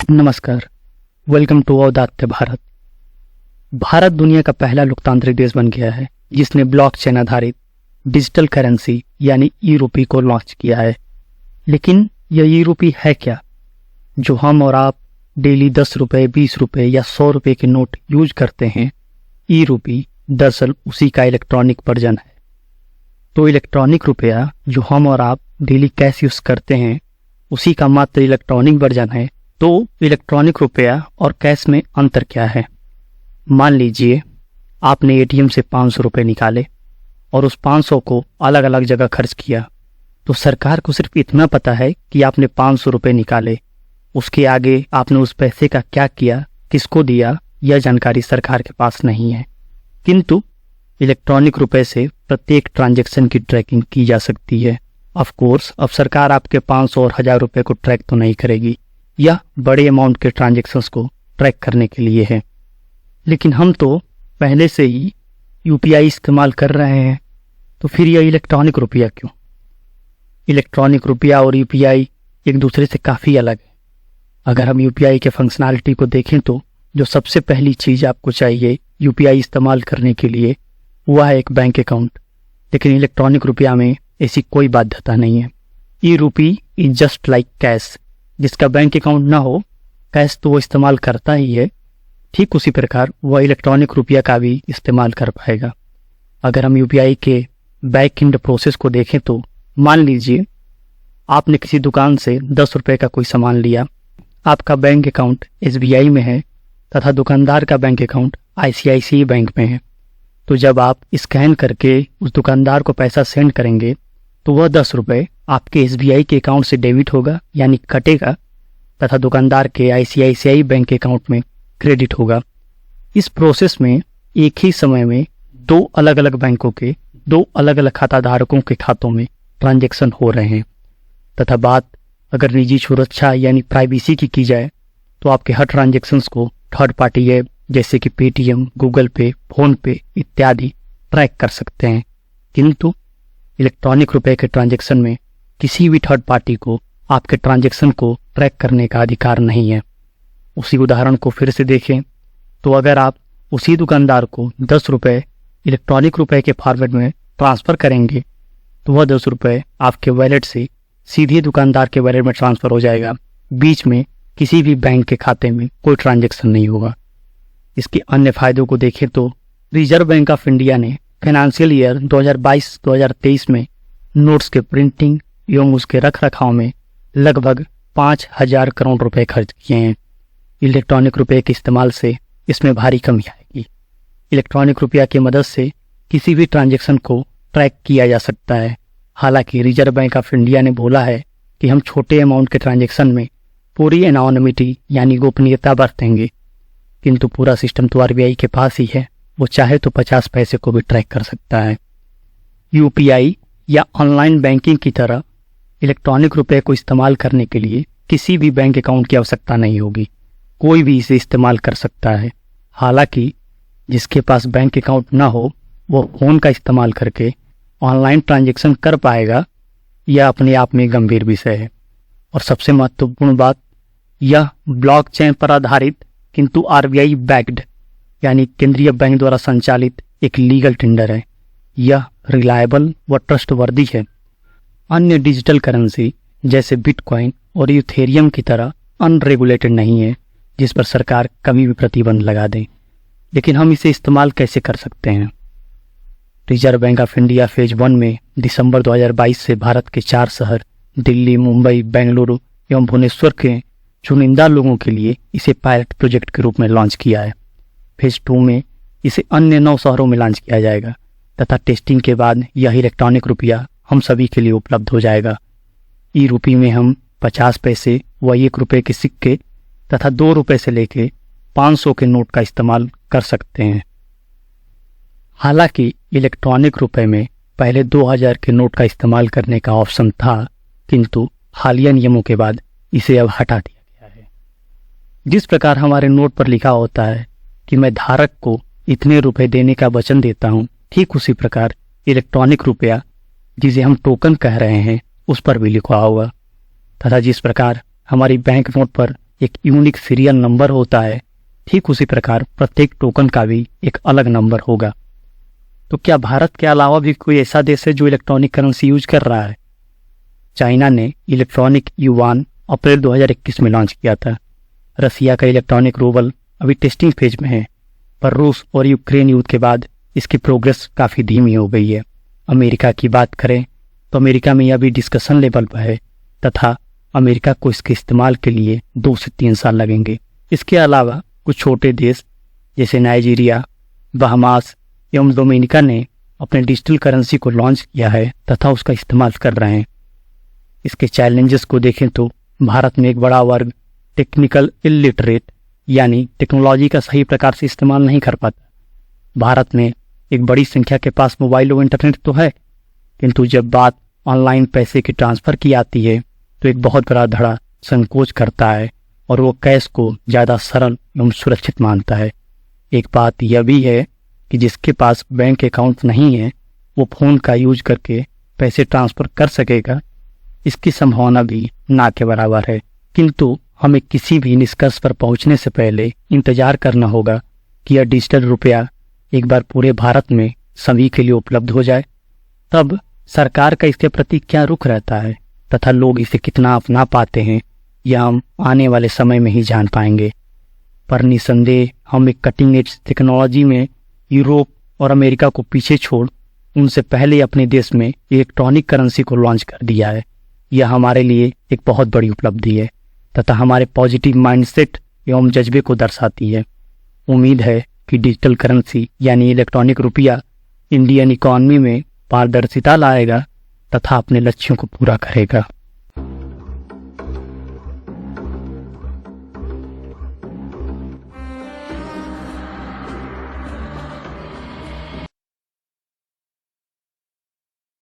नमस्कार। Welcome to Audatya Bharat. Bharat दुनिया का पहला लोकतांत्रिक देश बन गया है जिसने ब्लॉकचेन आधारित डिजिटल करेंसी यानी ई रूपी को लॉन्च किया है। लेकिन यह ई रूपी है क्या जो हम और आप डेली 10 रुपये, 20 रुपये या 100 रुपये के नोट यूज करते हैं? ई रूपी दरअसल उसी का इलेक्ट्रॉनिक वर्जन है। तो इलेक्ट्रॉनिक रुपया जो हम और आप डेली कैश यूज करते हैं उसी का मात्र इलेक्ट्रॉनिक वर्जन है। तो इलेक्ट्रॉनिक रुपया और कैश में अंतर क्या है? मान लीजिए आपने एटीएम से 500 रुपये निकाले और उस 500 को अलग अलग जगह खर्च किया, तो सरकार को सिर्फ इतना पता है कि आपने 500 रुपये निकाले। उसके आगे आपने उस पैसे का क्या किया, किसको दिया, यह जानकारी सरकार के पास नहीं है। किंतु इलेक्ट्रॉनिक रुपये से प्रत्येक ट्रांजैक्शन की ट्रैकिंग की जा सकती है। ऑफ कोर्स अब सरकार आपके 500 और 1000 रुपये को ट्रैक तो नहीं करेगी, यह बड़े अमाउंट के ट्रांजैक्शंस को ट्रैक करने के लिए है। लेकिन हम तो पहले से ही यूपीआई इस्तेमाल कर रहे हैं, तो फिर यह इलेक्ट्रॉनिक रुपया क्यों? इलेक्ट्रॉनिक रुपया और यूपीआई एक दूसरे से काफ़ी अलग है। अगर हम यूपीआई के फंक्शनैलिटी को देखें तो जो सबसे पहली चीज़ आपको चाहिए यूपीआई इस्तेमाल करने के लिए वह है एक बैंक अकाउंट। लेकिन इलेक्ट्रॉनिक रुपया में ऐसी कोई बाध्यता नहीं है। E rupee is just like cash. जिसका बैंक अकाउंट ना हो, कैश तो वो इस्तेमाल करता ही है, ठीक उसी प्रकार वह इलेक्ट्रॉनिक रुपया का भी इस्तेमाल कर पाएगा। अगर हम यूपीआई के बैक एंड प्रोसेस को देखें तो मान लीजिए आपने किसी दुकान से 10 रुपये का कोई सामान लिया। आपका बैंक अकाउंट एसबीआई में है तथा दुकानदार का बैंक अकाउंट आईसीआईसीआई बैंक में है। तो जब आप स्कैन करके उस दुकानदार को पैसा सेंड करेंगे तो वह 10 रुपये आपके एसबीआई के अकाउंट से डेबिट होगा यानी कटेगा तथा दुकानदार के आईसीआईसीआई बैंक के अकाउंट में क्रेडिट होगा। इस प्रोसेस में एक ही समय में दो अलग अलग बैंकों के दो अलग अलग खाता धारकों के खातों में ट्रांजैक्शन हो रहे हैं। तथा बात अगर निजी सुरक्षा यानी प्राइवेसी की जाए तो आपके हर ट्रांजैक्शंस को थर्ड पार्टी ऐप जैसे कि पेटीएम, गूगल पे, फोन पे इत्यादि ट्रैक कर सकते हैं। किंतु इलेक्ट्रॉनिक रुपए के ट्रांजैक्शन में किसी भी थर्ड पार्टी को आपके ट्रांजैक्शन को ट्रैक करने का अधिकार नहीं है। उसी उदाहरण को फिर से देखें तो अगर आप उसी दुकानदार को 10 रुपये इलेक्ट्रॉनिक रुपए के फॉर्मेट में ट्रांसफ़र करेंगे तो वह 10 रुपये आपके वॉलेट से सीधे दुकानदार के वॉलेट में ट्रांसफ़र हो जाएगा। बीच में किसी भी बैंक के खाते में कोई ट्रांजैक्शन नहीं होगा। इसके अन्य फायदों को देखें तो रिजर्व बैंक ऑफ इंडिया ने फाइनेंशियल ईयर 2022-2023 में नोट्स के प्रिंटिंग एवं उसके रख रखाव में लगभग 5,000 करोड़ रुपए खर्च किए हैं। इलेक्ट्रॉनिक रुपये के इस्तेमाल से इसमें भारी कमी आएगी। इलेक्ट्रॉनिक रुपया की मदद से किसी भी ट्रांजैक्शन को ट्रैक किया जा सकता है। हालांकि रिजर्व बैंक ऑफ इंडिया ने बोला है कि हम छोटे अमाउंट के ट्रांजैक्शन में पूरी एनोनिमिटी यानी गोपनीयता बरतेंगे, किंतु पूरा सिस्टम तो आरबीआई के पास ही है। वो चाहे तो 50 पैसे को भी ट्रैक कर सकता है। यूपीआई या ऑनलाइन बैंकिंग की तरह इलेक्ट्रॉनिक रुपये को इस्तेमाल करने के लिए किसी भी बैंक अकाउंट की आवश्यकता नहीं होगी। कोई भी इसे इस्तेमाल कर सकता है। हालांकि जिसके पास बैंक अकाउंट ना हो वो फ़ोन का इस्तेमाल करके ऑनलाइन ट्रांजैक्शन कर पाएगा, यह अपने आप में गंभीर विषय है। और सबसे महत्वपूर्ण बात, यह ब्लॉकचेन पर आधारित किंतु आरबीआई बैक्ड यानी केंद्रीय बैंक द्वारा संचालित एक लीगल टेंडर है। यह रिलायबल व ट्रस्टवर्दी है। अन्य डिजिटल करेंसी जैसे बिटकॉइन और यूथेरियम की तरह अनरेगुलेटेड नहीं है जिस पर सरकार कभी भी प्रतिबंध लगा दे। लेकिन हम इसे इस्तेमाल कैसे कर सकते हैं? Reserve bank of India phase 1 में दिसंबर 2022 से भारत के 4 शहर दिल्ली, मुंबई, बेंगलुरु एवं भुवनेश्वर के चुनिंदा लोगों के लिए इसे पायलट प्रोजेक्ट के रूप में लॉन्च किया है। फेज 2 में इसे अन्य 9 शहरों में लॉन्च किया जाएगा तथा टेस्टिंग के बाद यह इलेक्ट्रॉनिक रुपया हम सभी के लिए उपलब्ध हो जाएगा। ई रूपी में हम 50 पैसे व 1 रुपये के सिक्के तथा 2 रुपये से लेकर 500 के नोट का इस्तेमाल कर सकते हैं। हालांकि इलेक्ट्रॉनिक रुपये में पहले 2000 के नोट का इस्तेमाल करने का ऑप्शन था, किंतु हालिया नियमों के बाद इसे अब हटा दिया गया है। जिस प्रकार हमारे नोट पर लिखा होता है कि मैं धारक को इतने रुपए देने का वचन देता हूं, ठीक उसी प्रकार इलेक्ट्रॉनिक रुपया जिसे हम टोकन कह रहे हैं उस पर भी लिखा होगा। तथा जिस प्रकार हमारी बैंक नोट पर एक यूनिक सीरियल नंबर होता है, ठीक उसी प्रकार प्रत्येक टोकन का भी एक अलग नंबर होगा। तो क्या भारत के अलावा भी कोई ऐसा देश है जो इलेक्ट्रॉनिक करेंसी यूज कर रहा है? चाइना ने इलेक्ट्रॉनिक युआन अप्रैल 2021 में लॉन्च किया था। रसिया का इलेक्ट्रॉनिक रूबल अभी टेस्टिंग फेज में है, पर रूस और यूक्रेन युद्ध के बाद इसकी प्रोग्रेस काफ़ी धीमी हो गई है। अमेरिका की बात करें तो अमेरिका में यह भी डिस्कशन लेवल पर है तथा अमेरिका को इसके इस्तेमाल के लिए 2 से 3 साल लगेंगे। इसके अलावा कुछ छोटे देश जैसे नाइजीरिया, बहामास एवं डोमिनिका ने अपने डिजिटल करेंसी को लॉन्च किया है तथा उसका इस्तेमाल कर रहे हैं। इसके चैलेंजेस को देखें तो भारत में एक बड़ा वर्ग टेक्निकल इलिटरेट यानी टेक्नोलॉजी का सही प्रकार से इस्तेमाल नहीं कर पाता। भारत में एक बड़ी संख्या के पास मोबाइल और इंटरनेट तो है, किंतु जब बात ऑनलाइन पैसे के ट्रांसफ़र की आती है तो एक बहुत बड़ा धड़ा संकोच करता है और वो कैश को ज़्यादा सरल एवं सुरक्षित मानता है। एक बात यह भी है कि जिसके पास बैंक अकाउंट नहीं है वो फ़ोन का यूज करके पैसे ट्रांसफ़र कर सकेगा, इसकी संभावना भी ना के बराबर है। किंतु हमें किसी भी निष्कर्ष पर पहुंचने से पहले इंतजार करना होगा कि यह डिजिटल रुपया एक बार पूरे भारत में सभी के लिए उपलब्ध हो जाए। तब सरकार का इसके प्रति क्या रुख रहता है तथा लोग इसे कितना अपना पाते हैं, यह हम आने वाले समय में ही जान पाएंगे। पर निसंदेह हम एक कटिंग एज टेक्नोलॉजी में यूरोप और अमेरिका को पीछे छोड़ उनसे पहले अपने देश में इलेक्ट्रॉनिक करेंसी को लॉन्च कर दिया है। यह हमारे लिए एक बहुत बड़ी उपलब्धि है तथा हमारे पॉजिटिव माइंडसेट एवं जज्बे को दर्शाती है। उम्मीद है कि डिजिटल करेंसी यानी इलेक्ट्रॉनिक रुपया इंडियन इकॉनमी में पारदर्शिता लाएगा तथा अपने लक्ष्यों को पूरा करेगा।